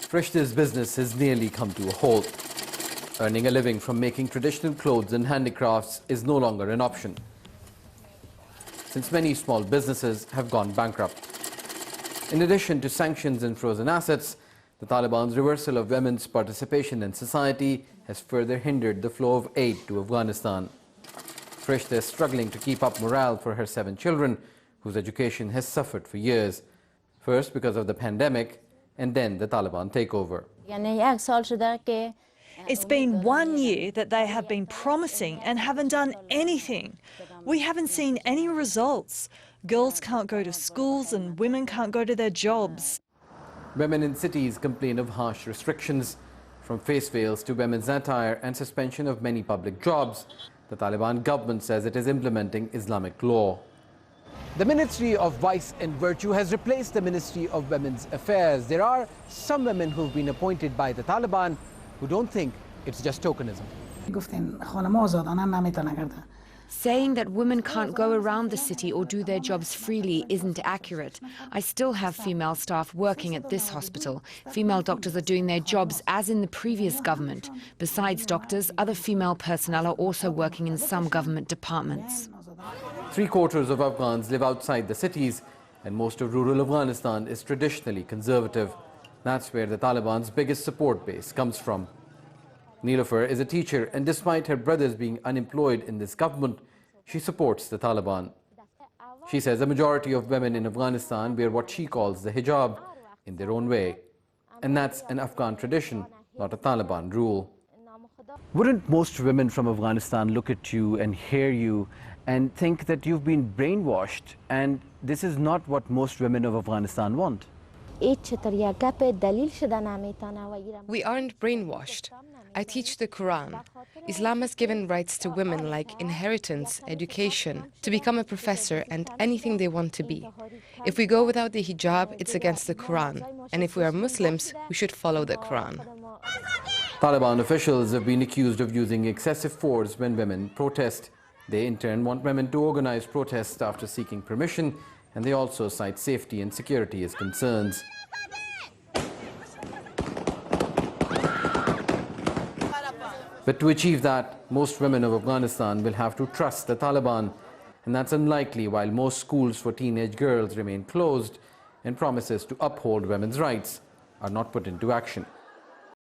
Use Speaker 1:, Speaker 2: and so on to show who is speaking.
Speaker 1: Frishta's business has nearly come to a halt. Earning a living from making traditional clothes and handicrafts is no longer an option, since many small businesses have gone bankrupt. In addition to sanctions and frozen assets, the Taliban's reversal of women's participation in society has further hindered the flow of aid to Afghanistan. Frishta is struggling to keep up morale for her 7 children, whose education has suffered for years, first because of the pandemic and then the Taliban takeover.
Speaker 2: It's been 1 year that they have been promising and haven't done anything. We haven't seen any results. Girls can't go to schools and women can't go to their jobs.
Speaker 1: Women in cities complain of harsh restrictions, from face veils to women's attire and suspension of many public jobs. The Taliban government says it is implementing Islamic law. The Ministry of Vice and Virtue has replaced the Ministry of Women's Affairs. There are some women who've been appointed by the Taliban who don't think it's just tokenism.
Speaker 3: Saying that women can't go around the city or do their jobs freely isn't accurate. I still have female staff working at this hospital. Female doctors are doing their jobs as in the previous government. Besides doctors, other female personnel are also working in some government departments.
Speaker 1: 3/4 of Afghans live outside the cities, and most of rural Afghanistan is traditionally conservative. That's where the Taliban's biggest support base comes from. Nilofer is a teacher, and despite her brothers being unemployed in this government, she supports the Taliban. She says a majority of women in Afghanistan wear what she calls the hijab in their own way. And that's an Afghan tradition, not a Taliban rule. Wouldn't most women from Afghanistan look at you and hear you and think that you've been brainwashed and this is not what most women of Afghanistan want?
Speaker 4: We
Speaker 5: aren't brainwashed. I teach the Quran. Islam has given rights to women like inheritance, education, to become a professor and anything they want to be. If we go without the hijab, it's against the Quran. And if we are Muslims, we should follow the Quran.
Speaker 1: Taliban officials have been accused of using excessive force when women protest. They in turn want women to organize protests after seeking permission, and they also cite safety and security as concerns. But to achieve that, most women of Afghanistan will have to trust the Taliban, and that's unlikely while most schools for teenage girls remain closed and promises to uphold women's rights are not put into action.